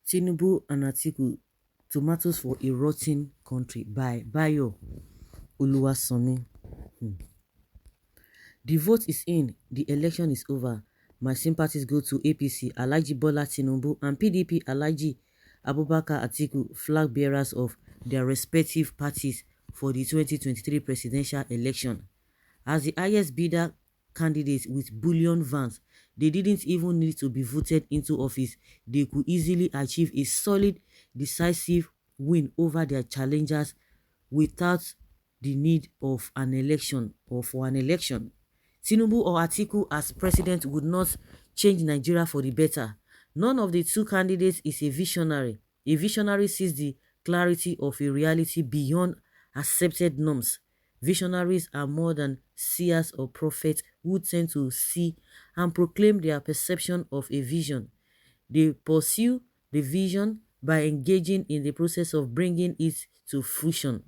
Tinubu and Atiku, Tomatoes for a Rotten Country by Bayo Oluwasanmi. The vote is in, the election is over. My sympathies go to APC, Alhaji Bola Tinubu, and PDP, Alhaji Abubakar Atiku, flag bearers of their respective parties for the 2023 presidential election. As the highest bidder candidates with bullion vans, they didn't even need to be voted into office. They could easily achieve a solid, decisive win over their challengers without the need of an election or for an election. Tinubu or Atiku as president would not change Nigeria for the better. None of the two candidates is a visionary. A visionary sees the clarity of a reality beyond accepted norms. Visionaries are more than seers or prophets who tend to see and proclaim their perception of a vision. They pursue the vision by engaging in the process of bringing it to fruition.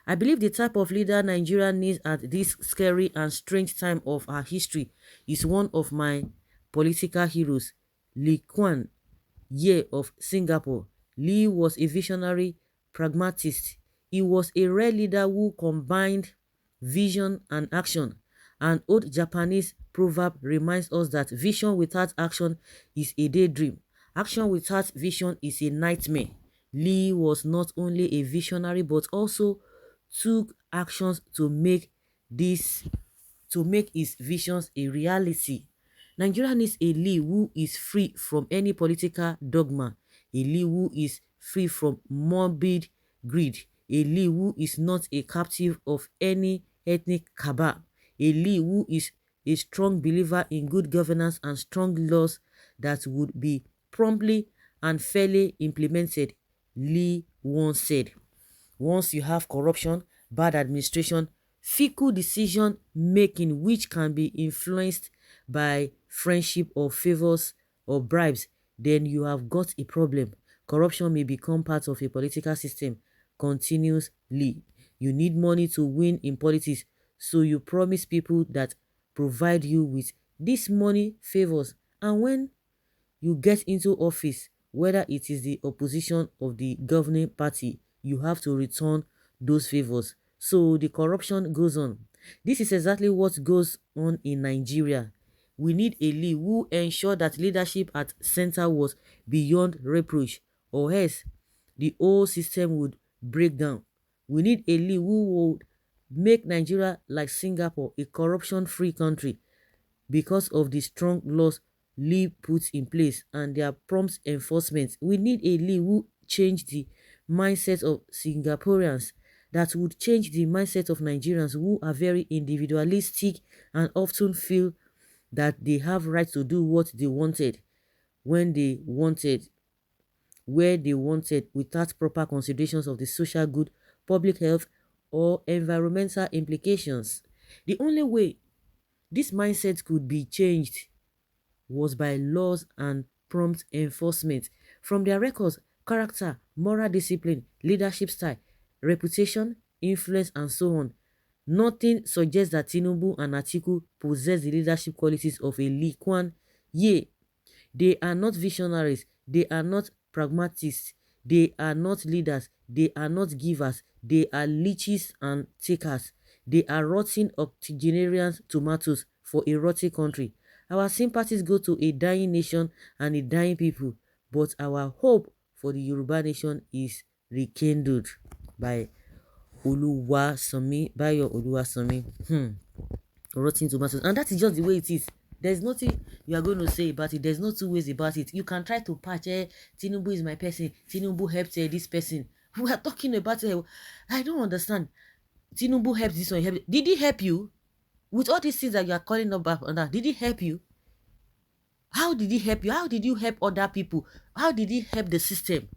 I believe the type of leader Nigeria needs at this scary and strange time of our history is one of my political heroes, Lee Kuan Yew of Singapore. Lee was a visionary pragmatist. He was a rare leader who combined vision and action. An old Japanese proverb reminds us that vision without action is a daydream. Action without vision is a nightmare. Lee was not only a visionary but also took actions this to make his visions a reality. Nigeria needs a Lee who is free from any political dogma, a Lee who is free from morbid greed, a Lee who is not a captive of any ethnic cabal, a Lee who is a strong believer in good governance and strong laws that would be promptly and fairly implemented. Lee once said, once you have corruption, bad administration, fickle decision making which can be influenced by friendship or favors or bribes, then you have got a problem. Corruption may become part of a political system. Continues Lee. You need money to win in politics, so you promise people that provide you with this money favors, and when you get into office, whether it is the opposition of the governing party, you have to return those favors. So the corruption goes on. This is exactly what goes on in Nigeria. We need a Lee who ensure that leadership at center was beyond reproach, or else the whole system would break down. We need a Lee who would make Nigeria like Singapore, a corruption-free country, because of the strong laws Lee puts in place and their prompt enforcement. We need a Lee who change the mindset of Singaporeans, that would change the mindset of Nigerians who are very individualistic and often feel that they have right to do what they wanted, when they wanted, where they wanted, without proper considerations of the social good, public health, or environmental implications. The only way this mindset could be changed was by laws and prompt enforcement. From their records, character, moral discipline, leadership style, reputation, influence, and so on, nothing suggests that Tinubu and Atiku possess the leadership qualities of a Lee Kuan Yew. They are not visionaries, they are not pragmatists, they are not leaders, they are not givers, they are leeches and takers. They are rotten octogenarian tomatoes for a rotten country. Our sympathies go to a dying nation and a dying people, but our hope for the Yoruba nation is rekindled. By Oluwasanmi, Bayo Oluwasanmi. Rotten tomatoes. And that is just the way it is. There's nothing you are going to say about it. There's no two ways about it. You can try to patch, Tinubu is my person. Tinubu helped this person. We are talking about I don't understand. Tinubu helped this one. Did he help you? With all these things that you are calling up on that, did he help you? How did he help you? How did you help other people? How did he help the system?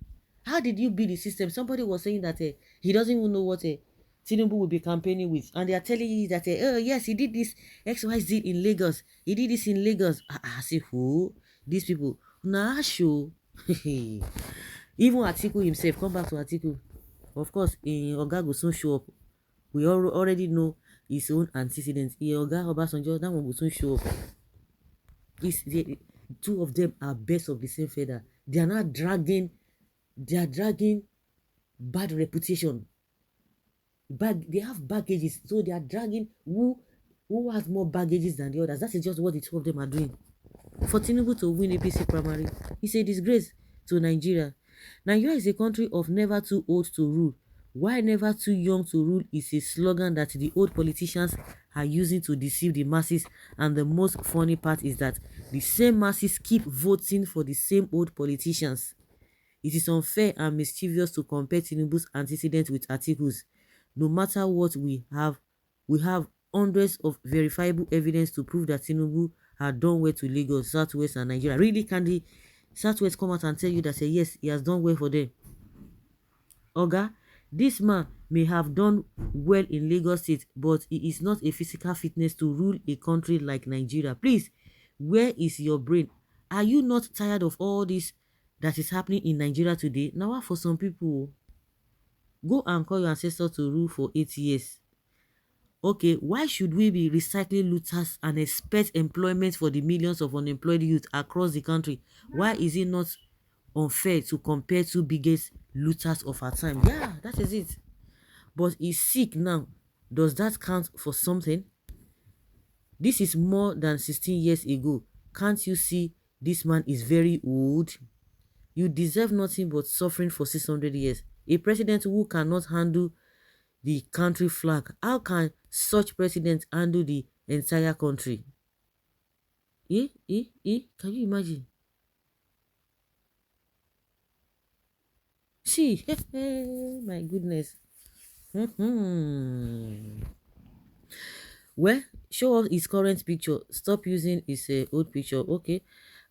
How did you build the system? Somebody was saying that he doesn't even know what Tinubu will be campaigning with. And they are telling you that, oh, yes, he did this XYZ in Lagos. He did this in Lagos. I say, who? These people. Nah, sure. Even Atiku himself, come back to Atiku. Of course, Oga will soon show up. We already know his own antecedents. Oga Obasanjo, that one will soon show up. The two of them are birds of the same feather. They are not dragging They are dragging bad reputation. They have baggages, so they are dragging who has more baggages than the others. That is just what the two of them are doing. For Tinubu to win APC primary is a disgrace to Nigeria. Nigeria is a country of never too old to rule. Why never too young to rule is a slogan that the old politicians are using to deceive the masses, and the most funny part is that the same masses keep voting for the same old politicians. It is unfair and mischievous to compare Tinubu's antecedents with Atiku's. No matter what we have hundreds of verifiable evidence to prove that Tinubu had done well to Lagos, Southwest, and Nigeria. Really, can the Southwest come out and tell you that say yes, he has done well for them? Oga, this man may have done well in Lagos State, but he is not a physical fitness to rule a country like Nigeria. Please, where is your brain? Are you not tired of all this that is happening in Nigeria today? Now, for some people, go and call your ancestor to rule for 8 years. Okay, why should we be recycling looters and expect employment for the millions of unemployed youth across the country? Why is it not unfair to compare two biggest looters of our time? Yeah, that is it. But he's sick now. Does that count for something? This is more than 16 years ago. Can't you see this man is very old? You deserve nothing but suffering for 600 years. A president who cannot handle the country flag. How can such president handle the entire country? Can you imagine? See, my goodness. Well, show us his current picture. Stop using his old picture. Okay.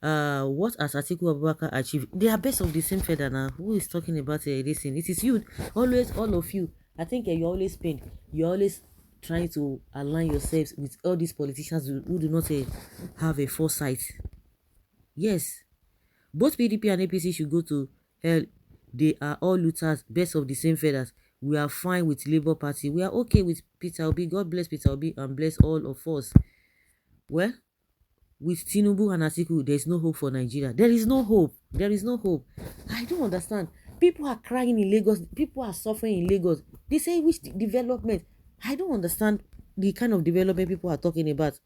What has Atiku Abubakar achieved? They are best of the same feather now. Who is talking about this thing? It is you. Always, all of you. I think you always pain. You're always trying to align yourselves with all these politicians who do not have a foresight. Yes. Both PDP and APC should go to hell. They are all looters, best of the same feathers. We are fine with Labour Party. We are okay with Peter Obi. God bless Peter Obi and bless all of us. Well, with Tinubu and Atiku, there is no hope for Nigeria. There is no hope. There is no hope. I don't understand. People are crying in Lagos. People are suffering in Lagos. They say which development? I don't understand the kind of development people are talking about.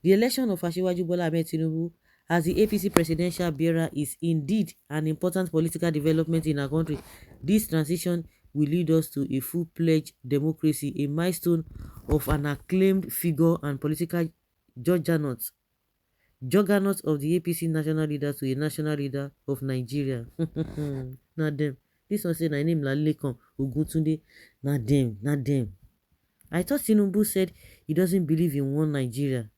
The election of Asiwaju Bola Ahmed Tinubu as the APC presidential bearer is indeed an important political development in our country. This transition will lead us to a full-fledged democracy, a milestone of an acclaimed figure and political juggernaut of the APC national leader to a national leader of Nigeria. Na dem. This one say na name Lalekan Oguntunde. Na dem, na dem. I thought Tinubu said he doesn't believe in one Nigeria.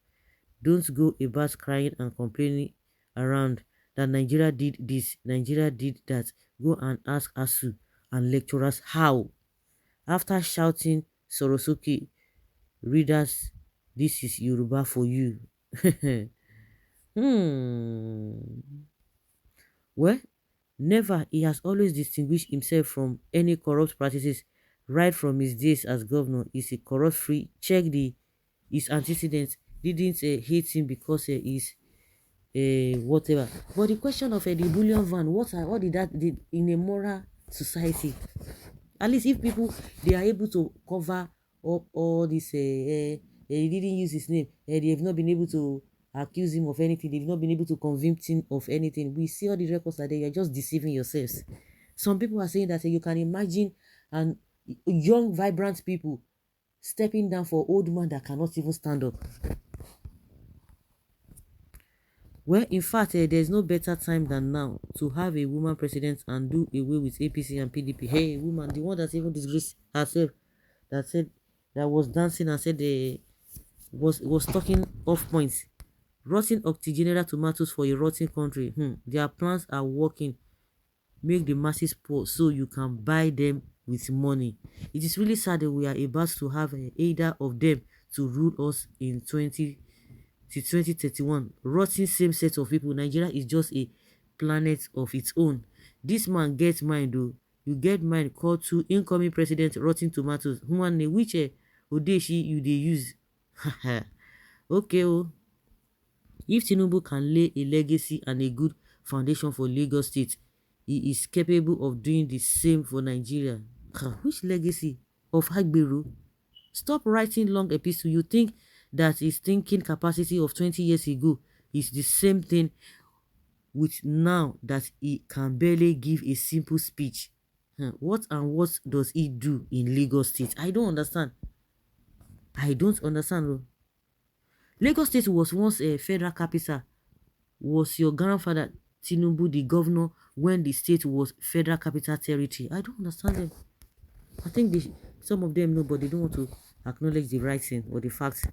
Don't go about crying and complaining around that Nigeria did this, Nigeria did that. Go and ask ASU and lecturers how. After shouting Sorosuke, readers, this is Yoruba for you. Well, never. He has always distinguished himself from any corrupt practices. Right from his days as governor, he's a corrupt-free. Check his antecedents. Didn't hate him because he's whatever. But the question of the bullion van, what did that did in a moral society? At least if people they are able to cover up all this, he didn't use his name, they have not been able to accuse him of anything, they've not been able to convict him of anything. We see all the records are there. You're just deceiving yourselves. Some people are saying that you can imagine and young vibrant people stepping down for old man that cannot even stand up. Well, in fact, there's no better time than now to have a woman president and do away with APC and PDP. Hey, woman, the one that even disgraced herself, that said that was dancing and said was talking off points. Rotting octogenarian tomatoes for a rotting country. Their plans are working. Make the masses poor so you can buy them with money. It is really sad that we are about to have either of them to rule us in 2031. Rotting same set of people. Nigeria is just a planet of its own. This man gets mine though. You get mine. Call to incoming president rotting tomatoes. Human which odeshi you dey use. Okay oh. If Tinubu can lay a legacy and a good foundation for Lagos State, he is capable of doing the same for Nigeria. Which legacy of Agbero? Stop writing long epistle. You think that his thinking capacity of 20 years ago is the same thing with now that he can barely give a simple speech? What and what does he do in Lagos State? I don't understand. I don't understand. Oh. Lagos State was once a federal capital. Was your grandfather Tinubu the governor when the state was federal capital territory? I don't understand them. I think some of them know, but they don't want to acknowledge the right thing or the facts.